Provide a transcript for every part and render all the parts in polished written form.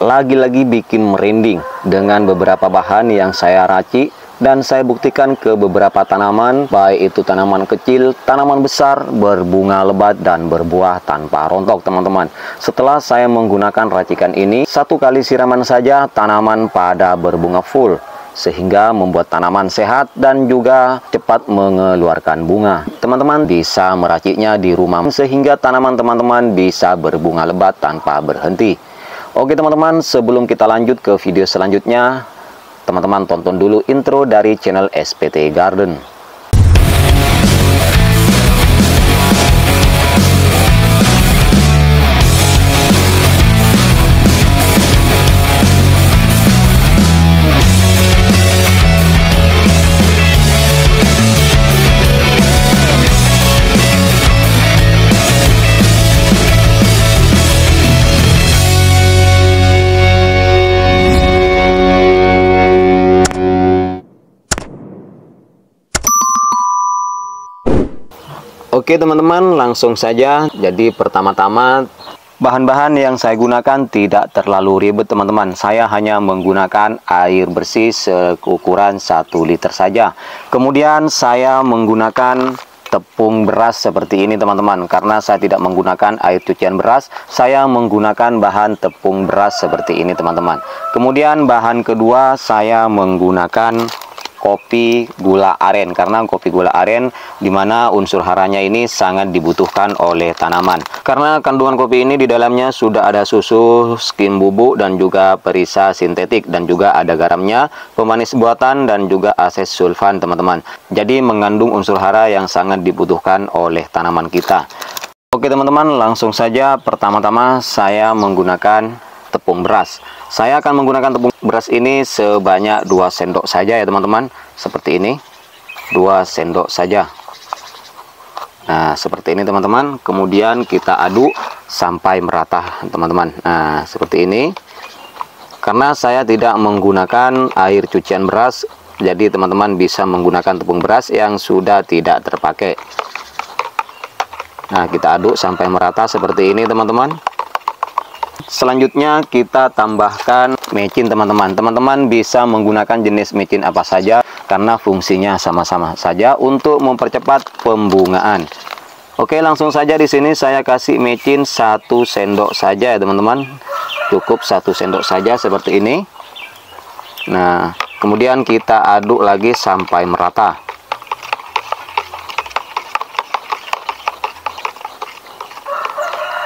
lagi-lagi bikin merinding dengan beberapa bahan yang saya racik dan saya buktikan ke beberapa tanaman, baik itu tanaman kecil, tanaman besar, berbunga lebat dan berbuah tanpa rontok teman-teman. Setelah saya menggunakan racikan ini, 1 kali siraman saja tanaman pada berbunga full, sehingga membuat tanaman sehat dan juga cepat mengeluarkan bunga. Teman-teman bisa meraciknya di rumah sehingga tanaman teman-teman bisa berbunga lebat tanpa berhenti. Oke teman-teman, sebelum kita lanjut ke video selanjutnya, teman-teman tonton dulu intro dari channel SPT Garden. Oke teman-teman, langsung saja. Jadi pertama-tama bahan-bahan yang saya gunakan tidak terlalu ribet teman-teman. Saya hanya menggunakan air bersih seukuran 1 liter saja. Kemudian saya menggunakan tepung beras seperti ini teman-teman. Karena saya tidak menggunakan air cucian beras, saya menggunakan bahan tepung beras seperti ini teman-teman. Kemudian bahan kedua saya menggunakan kopi gula aren, karena kopi gula aren dimana unsur haranya ini sangat dibutuhkan oleh tanaman. Karena kandungan kopi ini di dalamnya sudah ada susu, skim bubuk dan juga perisa sintetik, dan juga ada garamnya, pemanis buatan dan juga ases sulfan teman-teman. Jadi mengandung unsur hara yang sangat dibutuhkan oleh tanaman kita. Oke teman-teman, langsung saja. Pertama-tama saya menggunakan tepung beras. Saya akan menggunakan tepung beras ini sebanyak 2 sendok saja ya teman-teman. Seperti ini, 2 sendok saja. Nah seperti ini teman-teman. Kemudian kita aduk sampai merata teman-teman. Nah seperti ini. Karena saya tidak menggunakan air cucian beras, jadi teman-teman bisa menggunakan tepung beras yang sudah tidak terpakai. Nah kita aduk sampai merata seperti ini teman-teman. Selanjutnya kita tambahkan mecin teman-teman. Teman-teman bisa menggunakan jenis mecin apa saja karena fungsinya sama-sama saja untuk mempercepat pembungaan. Oke, langsung saja di sini saya kasih mecin 1 sendok saja ya teman-teman. Cukup 1 sendok saja seperti ini. Nah, kemudian kita aduk lagi sampai merata.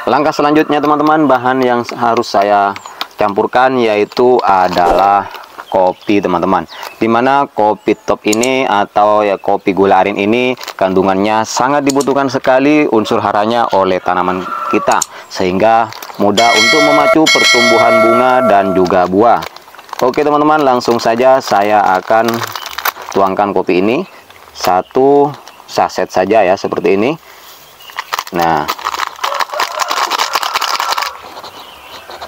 Langkah selanjutnya teman-teman, bahan yang harus saya campurkan yaitu adalah kopi teman-teman. Dimana kopi top ini atau ya kopi gula aren ini kandungannya sangat dibutuhkan sekali unsur haranya oleh tanaman kita, sehingga mudah untuk memacu pertumbuhan bunga dan juga buah. Oke teman-teman, langsung saja saya akan tuangkan kopi ini 1 saset saja ya seperti ini. Nah,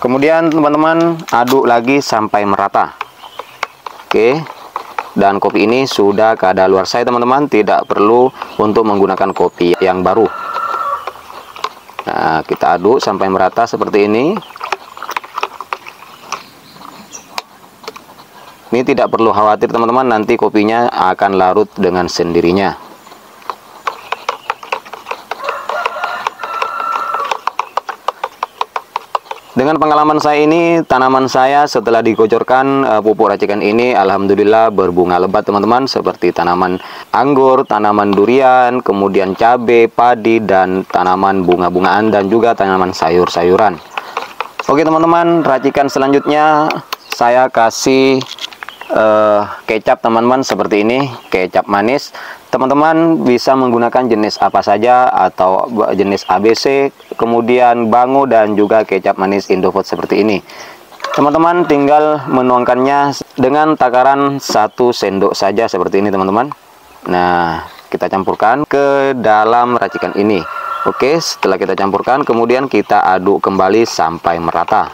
kemudian teman-teman aduk lagi sampai merata. Oke, dan kopi ini sudah kadaluarsa teman-teman, tidak perlu untuk menggunakan kopi yang baru. Nah kita aduk sampai merata seperti ini. Ini tidak perlu khawatir teman-teman, nanti kopinya akan larut dengan sendirinya. Dengan pengalaman saya ini, tanaman saya setelah dikocorkan pupuk racikan ini alhamdulillah berbunga lebat teman-teman, seperti tanaman anggur, tanaman durian, kemudian cabai, padi, dan tanaman bunga-bungaan dan juga tanaman sayur-sayuran. Oke teman-teman, racikan selanjutnya saya kasih kecap teman-teman seperti ini, kecap manis. Teman-teman bisa menggunakan jenis apa saja atau jenis ABC, kemudian bango dan juga kecap manis Indofood seperti ini. Teman-teman tinggal menuangkannya dengan takaran 1 sendok saja seperti ini teman-teman. Nah kita campurkan ke dalam racikan ini. Oke, setelah kita campurkan kemudian kita aduk kembali sampai merata.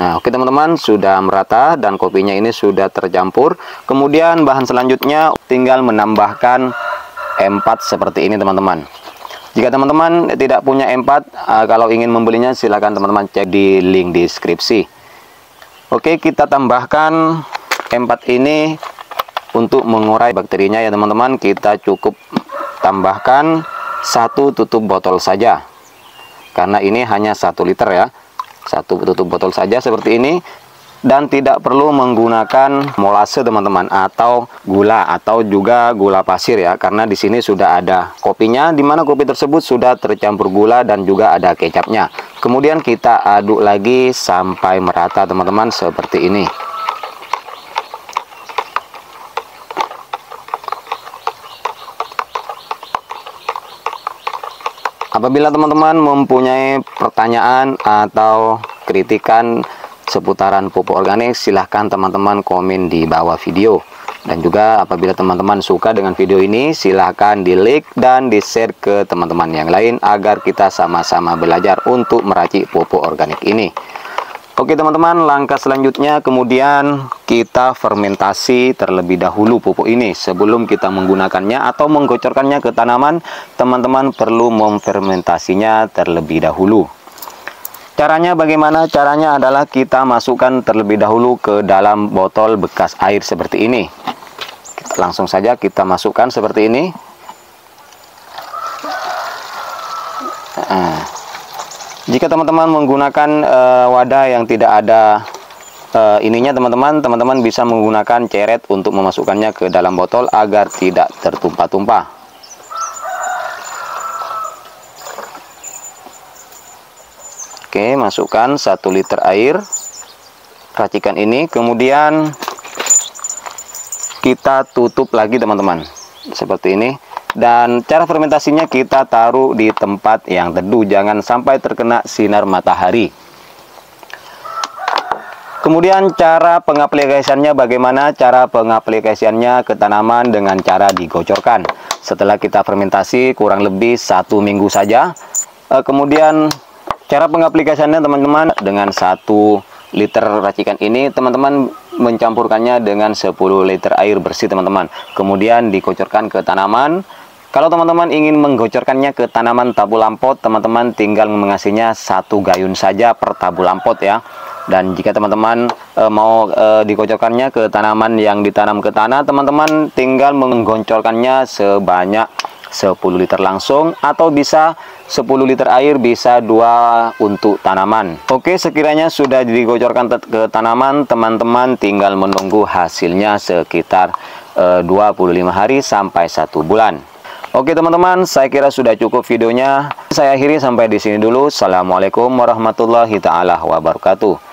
Nah, oke teman-teman, sudah merata dan kopinya ini sudah tercampur. Kemudian bahan selanjutnya tinggal menambahkan M4 seperti ini teman-teman. Jika teman-teman tidak punya M4, kalau ingin membelinya silahkan teman-teman cek di link deskripsi. Oke, kita tambahkan M4 ini untuk mengurai bakterinya ya teman-teman. Kita cukup tambahkan 1 tutup botol saja, karena ini hanya 1 liter ya. 1 tutup botol saja seperti ini. Dan tidak perlu menggunakan molase teman-teman, atau gula, atau juga gula pasir ya, karena di sini sudah ada kopinya, dimana kopi tersebut sudah tercampur gula dan juga ada kecapnya. Kemudian kita aduk lagi sampai merata teman-teman seperti ini. Apabila teman-teman mempunyai pertanyaan atau kritikan seputaran pupuk organik, silahkan teman-teman komen di bawah video. Dan juga apabila teman-teman suka dengan video ini, silahkan di like dan di share ke teman-teman yang lain, agar kita sama-sama belajar untuk meracik pupuk organik ini. Oke teman-teman, langkah selanjutnya kemudian kita fermentasi terlebih dahulu pupuk ini. Sebelum kita menggunakannya atau menggocorkannya ke tanaman, teman-teman perlu memfermentasinya terlebih dahulu. Caranya bagaimana? Caranya adalah kita masukkan terlebih dahulu ke dalam botol bekas air seperti ini. Langsung saja kita masukkan seperti ini. Jika teman-teman menggunakan wadah yang tidak ada ininya teman-teman bisa menggunakan ceret untuk memasukkannya ke dalam botol agar tidak tertumpah-tumpah. Oke, masukkan 1 liter air racikan ini, kemudian kita tutup lagi teman-teman seperti ini. Dan cara fermentasinya kita taruh di tempat yang teduh, jangan sampai terkena sinar matahari. Kemudian cara pengaplikasiannya bagaimana? Cara pengaplikasiannya ke tanaman dengan cara digocorkan. Setelah kita fermentasi kurang lebih 1 minggu saja. Kemudian cara pengaplikasiannya teman-teman, dengan 1 liter racikan ini teman-teman mencampurkannya dengan 10 liter air bersih teman-teman. Kemudian digocorkan ke tanaman. Kalau teman-teman ingin menggocorkannya ke tanaman tabu lampot, teman-teman tinggal mengasihnya 1 gayun saja per tabu lampot ya. Dan jika teman-teman mau digocorkannya ke tanaman yang ditanam ke tanah, teman-teman tinggal menggoncorkannya sebanyak 10 liter langsung, atau bisa 10 liter air bisa 2 untuk tanaman. Oke, sekiranya sudah digocorkan ke tanaman, teman-teman tinggal menunggu hasilnya sekitar 25 hari sampai 1 bulan. Oke teman-teman, saya kira sudah cukup videonya. Saya akhiri sampai di sini dulu. Assalamualaikum warahmatullahi taala wabarakatuh.